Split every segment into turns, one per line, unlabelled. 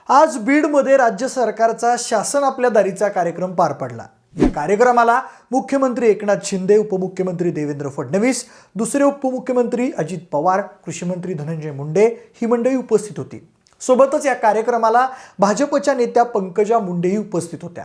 आज बीडमध्ये राज्य सरकारचा शासन आपल्या दारीचा कार्यक्रम पार पडला। या कार्यक्रमाला मुख्यमंत्री एकनाथ शिंदे, उपमुख्यमंत्री देवेंद्र फडणवीस, दुसरे उपमुख्यमंत्री अजित पवार, कृषी मंत्री धनंजय मुंडे ही मंडळी उपस्थित होती। सोबतच या कार्यक्रमाला भाजपच्या नेत्या पंकजा मुंडेही उपस्थित होत्या।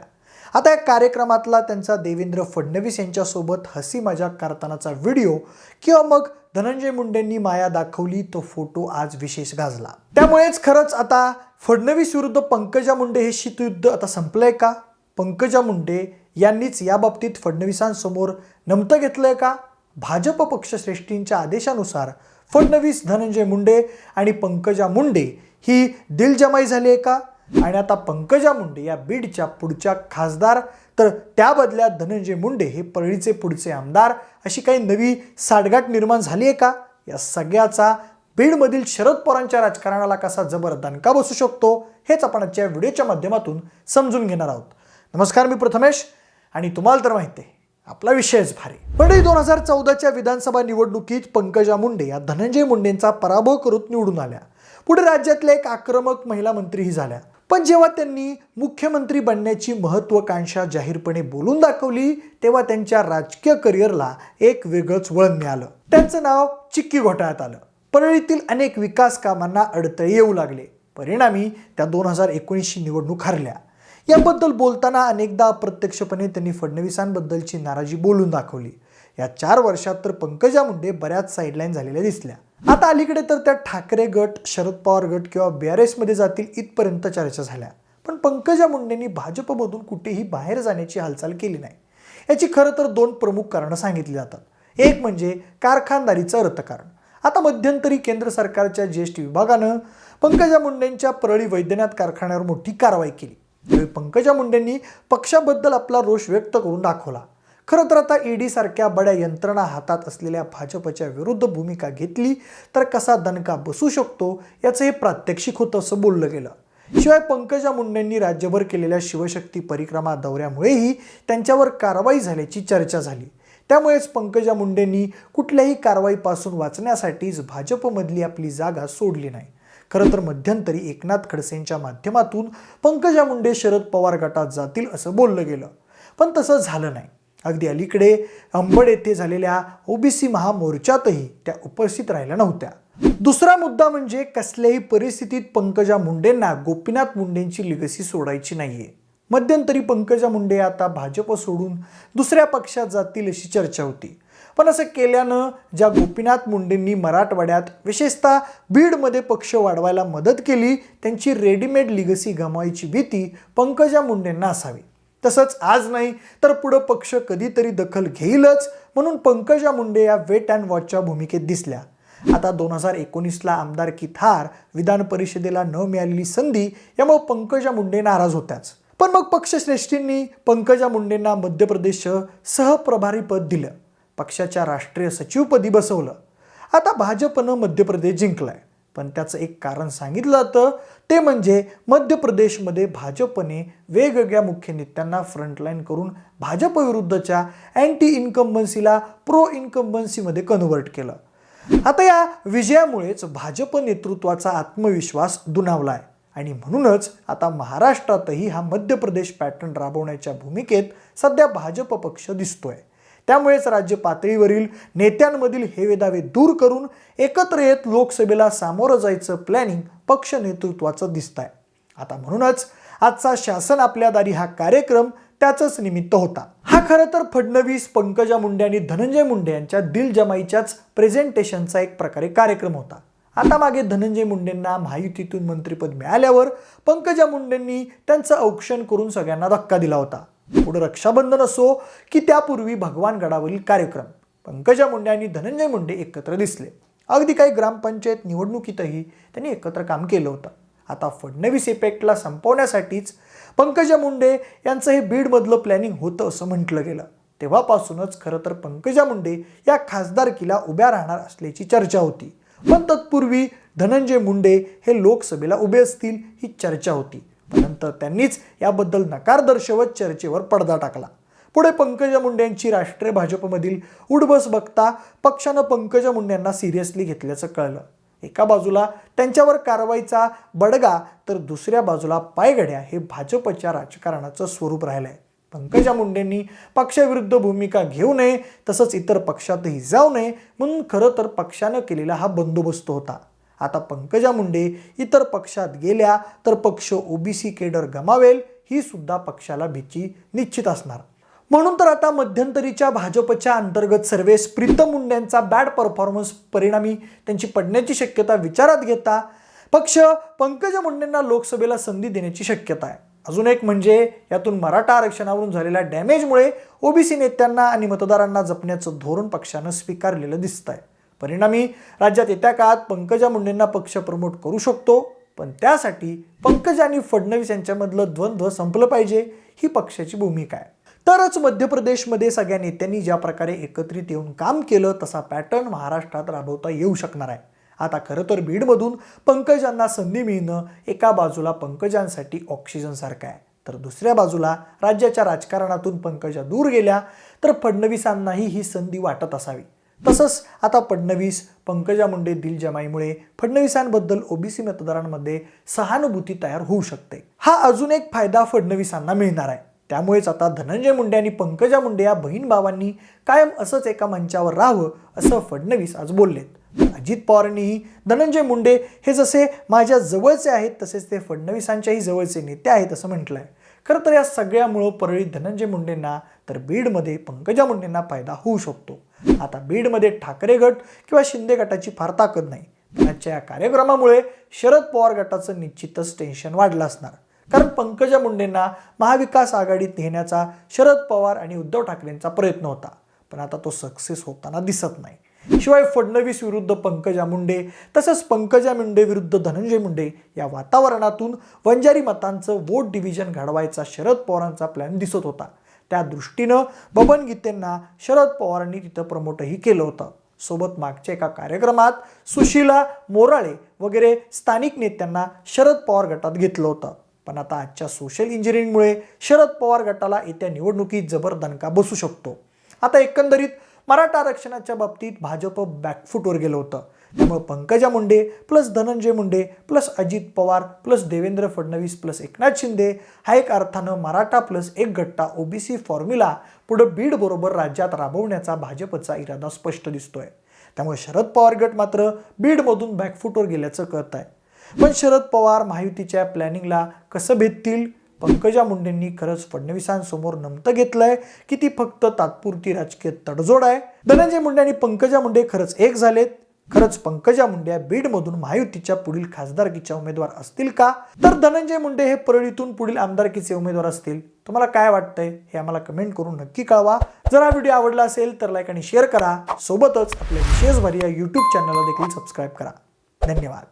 आता या कार्यक्रमातला त्यांचा देवेंद्र फडणवीस यांच्यासोबत हसी मजाक करतानाचा व्हिडिओ किंवा मग धनंजय मुंडेंनी माया दाखवली तो फोटो आज विशेष गाजला। त्यामुळेच खरंच आता फडणवीस विरुद्ध पंकजा मुंडे हे शीतयुद्ध आता संपलंय का? पंकजा मुंडे यांनीच या बाबतीत फडणवीसांसमोर नमतं घेतलंय का? भाजप पक्षश्रेष्ठींच्या आदेशानुसार फडणवीस, धनंजय मुंडे आणि पंकजा मुंडे ही दिलजमाई झाली आहे का? आणि आता पंकजा मुंडे या बीडच्या पुढच्या खासदार, तर त्या बदल्यात धनंजय मुंडे हे परळीचे पुढचे आमदार, अशी काही नवी साडगाठ निर्माण झाली आहे का? या सगळ्याचा बीडमधील शरद पवारांच्या राजकारणाला कसा जबर दणका बसू शकतो हेच आपण आजच्या व्हिडिओच्या माध्यमातून समजून घेणार आहोत। नमस्कार, मी प्रथमेश आणि तुम्हाला तर माहिती आहे आपला विषयच भारी। पण 2014च्या विधानसभा निवडणुकीत पंकजा मुंडे या धनंजय मुंडेंचा पराभव करून निवडून आल्या। पुढे राज्यातल्या एक आक्रमक महिला मंत्रीही झाल्या। पण जेव्हा त्यांनी मुख्यमंत्री बनण्याची महत्त्वाकांक्षा जाहीरपणे बोलून दाखवली तेव्हा त्यांच्या राजकीय करिअरला एक वेगळंच वळण मिळालं। त्यांचं नाव चिक्की घोटाळ्यात आलं। परळीतील अनेक विकास कामांना अडथळे येऊ लागले। परिणामी त्या 2019ची निवडणूक हरल्या। याबद्दल बोलताना अनेकदा अप्रत्यक्षपणे त्यांनी फडणवीसांबद्दलची नाराजी बोलून दाखवली। या 4 वर्षात तर पंकजा मुंडे बऱ्याच साईडलाईन झालेल्या दिसल्या। आता अलीकडे तर त्या ठाकरे गट, शरद पवार गट किंवा BRS मध्ये जातील इथपर्यंत चर्चा झाल्या। पण पंकजा मुंडेंनी भाजपमधून कुठेही बाहेर जाण्याची हालचाल केली नाही। याची खरं तर 2 प्रमुख कारणं सांगितली जातात। एक म्हणजे कारखानदारीचं अर्थकारण। आता मध्यंतरी केंद्र सरकारच्या GST विभागानं पंकजा मुंडेंच्या परळी वैद्यनाथ कारखान्यावर मोठी कारवाई केली। त्यावेळी पंकजा मुंडेंनी पक्षाबद्दल आपला रोष व्यक्त करून दाखवला। खरं तर आता ED सारख्या बड्या यंत्रणा हातात असलेल्या भाजपच्या विरुद्ध भूमिका घेतली तर कसा दणका बसू शकतो याचं हे प्रात्यक्षिक होतं असं बोललं गेलं। शिवाय पंकजा मुंडेंनी राज्यभर केलेल्या शिवशक्ती परिक्रमा दौऱ्यामुळेही त्यांच्यावर कारवाई झाल्याची चर्चा झाली। त्यामुळेच पंकजा मुंडेंनी कुठल्याही कारवाईपासून वाचण्यासाठीच भाजपमधली आपली जागा सोडली नाही। खरं तर मध्यंतरी एकनाथ खडसेंच्या माध्यमातून पंकजा मुंडे शरद पवार गटात जातील असं बोललं गेलं, पण तसं झालं नाही। अगदी अलीकडे अंबड येथे झालेल्या OBC महामोर्चातही त्या उपस्थित राहिल्या नव्हत्या। दुसरा मुद्दा म्हणजे कसल्याही परिस्थितीत पंकजा मुंडेंना गोपीनाथ मुंडेंची लिगसी सोडायची नाहीये। मध्यंतरी पंकजा मुंडे आता भाजप सोडून दुसऱ्या पक्षात जातील अशी चर्चा होती। पण असं केल्यानं ज्या गोपीनाथ मुंडेंनी मराठवाड्यात विशेषतः बीडमध्ये पक्ष वाढवायला मदत केली त्यांची रेडीमेड लिगसी गमावायची भीती पंकजा मुंडेंना असावी। तसंच आज नाही तर पुढे पक्ष कधीतरी दखल घेईलच म्हणून पंकजा मुंडे या वेट अँड वॉचच्या भूमिकेत दिसल्या। आता 2019ला आमदारकीत हार, विधान परिषदेला न मिळालेली संधी यामुळे पंकजा मुंडे नाराज होत्याच। पण मग पक्षश्रेष्ठींनी पंकजा मुंडेंना मध्य प्रदेश सहप्रभारी पद दिलं, पक्षाच्या राष्ट्रीय सचिवपदी बसवलं। आता भाजपनं मध्य प्रदेश जिंकलाय, पण त्याचं एक कारण सांगितलं जातं ते म्हणजे मध्य प्रदेशमध्ये भाजपने वेगवेगळ्या मुख्य नेत्यांना फ्रंटलाईन करून भाजप विरुद्धच्या अँटी इन्कम्बन्सीला प्रो इन्कम्बन्सीमध्ये कन्व्हर्ट केलं। आता या विजयामुळेच भाजप नेतृत्वाचा आत्मविश्वास दुणावलाय आणि म्हणूनच आता महाराष्ट्रातही हा मध्य प्रदेश पॅटर्न राबवण्याच्या भूमिकेत सध्या भाजप पक्ष दिसतोय। त्यामुळेच राज्य पातळीवरील नेत्यांमधील हेवेदावे दूर करून एकत्र येत लोकसभेला सामोरं जायचं प्लॅनिंग पक्ष नेतृत्वाचं दिसतंय। आता म्हणूनच आजचा शासन आपल्या दारी हा कार्यक्रम त्याचंच निमित्त होता। हा खरं तर फडणवीस, पंकजा मुंडे आणि धनंजय मुंडे यांच्या दिलजमाईच्याच प्रेझेंटेशनचा एक प्रकारे कार्यक्रम होता। आता मागे धनंजय मुंडेंना महायुतीतून मंत्रिपद मिळाल्यावर पंकजा मुंडेंनी त्यांचं औक्षण करून सगळ्यांना धक्का दिला होता। पुढे रक्षाबंधन असो की त्यापूर्वी भगवानगडावरील कार्यक्रम, पंकजा मुंडे आणि धनंजय मुंडे एकत्र दिसले। अगदी काही ग्रामपंचायत निवडणुकीतही त्यांनी एकत्र काम केलं होतं। आता फडणवीस इफेक्टला संपवण्यासाठीच पंकजा मुंडे यांचं हे बीडमधलं प्लॅनिंग होतं असं म्हटलं गेलं। तेव्हापासूनच खरं तर पंकजा मुंडे या खासदारकीला उभ्या राहणार असल्याची चर्चा होती। पण तत्पूर्वी धनंजय मुंडे हे लोकसभेला उभे असतील ही चर्चा होती। नंतर त्यांनीच याबद्दल नकार दर्शवत चर्चेवर पडदा टाकला। पुढे पंकजा मुंडे यांची राष्ट्रीय भाजपमधील उठबस बघता पक्षानं पंकजा मुंडे यांना सिरियसली घेतल्याचं कळलं। एका बाजूला त्यांच्यावर कारवाईचा बडगा तर दुसऱ्या बाजूला पायघड्या हे भाजपच्या राजकारणाचं स्वरूप राहिलंय. पंकजा मुंडेंनी पक्षाविरुद्ध भूमिका घेऊ नये, तसंच इतर पक्षातही जाऊ नये म्हणून खरं तर पक्षानं केलेला हा बंदोबस्त होता. आता पंकजा मुंडे इतर पक्षात गेल्या तर पक्ष ओबीसी केडर गमावेल ही सुद्धा पक्षाला भीती निश्चित असणार. म्हणून तर आता मध्यंतरीच्या भाजपच्या अंतर्गत सर्वेस प्रीतम मुंडेंचा बॅड परफॉर्मन्स परिणामी त्यांची पडण्याची शक्यता विचारात घेता पक्ष पंकजा मुंडेंना लोकसभेला संधी देण्याची शक्यता आहे. अजून एक म्हणजे यातून मराठा आरक्षणावरून झालेल्या डॅमेजमुळे ओबीसी नेत्यांना आणि मतदारांना जपण्याचं धोरण पक्षानं स्वीकारलेलं दिसतंय. परिणामी राज्यात येत्या काळात पंकजा मुंडेंना पक्ष प्रमोट करू शकतो, पण त्यासाठी पंकजा आणि फडणवीस यांच्यामधलं द्वंद्व संपलं पाहिजे ही पक्षाची भूमिका आहे. तरच मध्य प्रदेशमध्ये सगळ्या नेत्यांनी ज्या प्रकारे एकत्रित येऊन काम केलं तसा पॅटर्न महाराष्ट्रात राबवता येऊ शकणार आहे. आता खरं तर बीडमधून पंकजांना संधी मिळणं एका बाजूला पंकजांसाठी ऑक्सिजन सारखं आहे, तर दुसऱ्या बाजूला राज्याच्या राजकारणातून पंकजा दूर गेल्या तर फडणवीसांनाही ही संधी वाटत असावी. तसंच आता फडणवीस पंकजा मुंडे दिलजमाईमुळे फडणवीसांबद्दल ओबीसी मतदारांमध्ये सहानुभूती तयार होऊ शकते. हा अजून एक फायदा फडणवीसांना मिळणार आहे. त्यामुळेच आता धनंजय मुंडे आणि पंकजा मुंडे या बहीण भावांनी कायम असंच एका मंचावर राहावं असं फडणवीस आज बोललेत. अजित पवारांनीही धनंजय मुंडे हे जसे माझ्या जवळचे आहेत तसेच ते फडणवीसांच्याही जवळचे नेते आहेत असं म्हटलंय. खरं तर या सगळ्यामुळं परळीत धनंजय मुंडेंना तर बीडमध्ये पंकजा मुंडेंना फायदा होऊ शकतो. आता बीडमध्ये ठाकरे गट किंवा शिंदे गटाची फार ताकद नाही. आजच्या या कार्यक्रमामुळे शरद पवार गटाचं निश्चितच टेन्शन वाढलं असणार, कारण पंकजा मुंडेंना महाविकास आघाडीत नेण्याचा शरद पवार आणि उद्धव ठाकरेंचा प्रयत्न होता, पण आता तो सक्सेस होताना दिसत नाही. शिवाय फडणवीस विरुद्ध पंकजा मुंडे तसंच पंकजा मुंडे विरुद्ध धनंजय मुंडे या वातावरणातून वंजारी मतांचं वोट डिव्हिजन घडवायचा शरद पवारांचा प्लॅन दिसत होता. त्या दृष्टीनं बबन गीतेंना शरद पवारांनी तिथं प्रमोटही केलं होतं. सोबत मागच्या एका कार्यक्रमात सुशीला मोराळे वगैरे स्थानिक नेत्यांना शरद पवार गटात घेतलं होतं. पण आता आजच्या सोशल इंजिनिअरिंगमुळे शरद पवार गटाला येत्या निवडणुकीत जबर दणका बसू शकतो. आता एकंदरीत मराठा आरक्षणाच्या बाबतीत भाजप बॅकफूटवर गेलं होतं. त्यामुळे Pankaja Munde plus Dhananjay Munde plus Ajit Pawar plus Devendra Fadnavis plus Eknath Shinde हा एक अर्थानं मराठा प्लस एक गट्टा ओबीसी फॉर्म्युला पुढे बीड बरोबर राज्यात राबवण्याचा भाजपचा इरादा स्पष्ट दिसतोय. त्यामुळे शरद पवार गट मात्र बीडमधून बॅकफूटवर गेल्याचं कळत आहे. पण शरद पवार महायुतीच्या प्लॅनिंगला कसं भेटतील? पंकजा मुंडेंनी खरंच फडणवीसांसमोर नमतं घेतलंय की ती फक्त तात्पुरती राजकीय तडजोड आहे? धनंजय मुंडे आणि पंकजा मुंडे खरंच एक झालेत? खरंच पंकजा मुंडे बीडमधून महायुतीच्या पुढील खासदारकीच्या उमेदवार असतील का? तर धनंजय मुंडे हे परळीतून पुढील आमदारकीचे उमेदवार असतील? तुम्हाला काय वाटतंय हे आम्हाला कमेंट करून नक्की कळवा. जर हा व्हिडिओ आवडला असेल तर लाईक आणि शेअर करा. सोबतच आपल्या विशेष भरी या यूट्यूब चॅनलला देखील सबस्क्राईब करा. धन्यवाद.